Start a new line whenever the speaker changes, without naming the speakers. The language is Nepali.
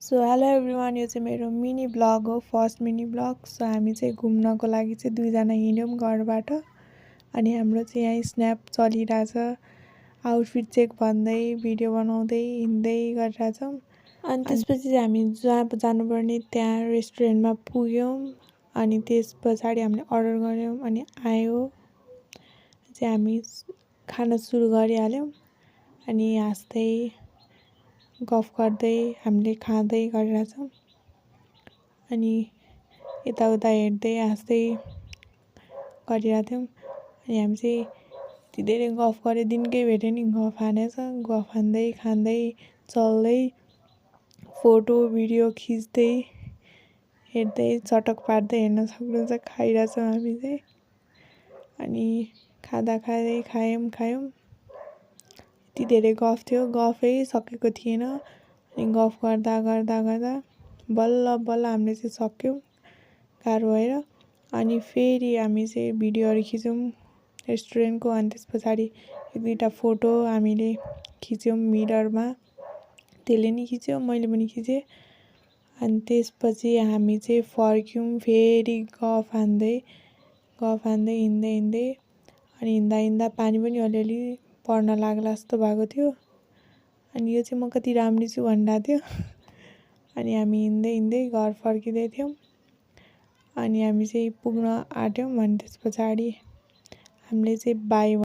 सो हेलो एभ्रिवान, यो चाहिँ मेरो मिनी ब्लग हो, फर्स्ट मिनी ब्लग। सो हामी चाहिँ घुम्नको लागि चाहिँ दुईजना हिँड्यौँ घरबाट। अनि हाम्रो चाहिँ यहाँ स्न्याप चलिरहेछ, आउटफिट चेक भन्दै भिडियो बनाउँदै हिँड्दै गरिरहेछौँ। अनि त्यसपछि चाहिँ हामी जहाँ जानुपर्ने त्यहाँ रेस्टुरेन्टमा पुग्यौँ। अनि त्यस पछाडि हामीले अर्डर गऱ्यौँ अनि आयो चाहिँ हामी खाना सुरु गरिहाल्यौँ। अनि हाँस्दै गफ गर्दै हामीले खाँदै गरिरहेछौँ। अनि यताउता हेर्दै हाँस्दै गरिरहेको थियौँ। अनि हामी चाहिँ यति धेरै गफ गऱ्यो, दिनकै भेट्यो नि गफ हानेछ। गफ हान्दै खाँदै चल्दै फोटो भिडियो खिच्दै हेर्दै चटक पार्दै हेर्न सक्नुहुन्छ खाइरहेछौँ हामी चाहिँ। अनि खाँदा खाँदै खायौँ। यति धेरै गफ थियो, गफै सकेको थिएन। अनि गफ गर्दा बल्ल हामीले चाहिँ सक्यौँ गाह्रो भएर। अनि फेरि हामी चाहिँ भिडियोहरू खिच्यौँ रेस्टुरेन्टको। अनि त्यस पछाडि एक दुईवटा फोटो हामीले खिच्यौँ मिररमा, त्यसले नि खिच्यो, मैले पनि खिचेँ। अनि त्यसपछि हामी चाहिँ फर्क्यौँ फेरि गफ हान्दै हिँड्दै। अनि हिँड्दा पानी पनि अलिअलि पर्न लाग्ला जस्तो भएको थियो। अनि यो चाहिँ म कति राम्री छु भनिरहेको थियो। अनि हामी हिँड्दै घर फर्किँदै थियौँ। अनि हामी चाहिँ पुग्न आँट्यौँ। अनि त्यस पछाडि हामीले चाहिँ बाई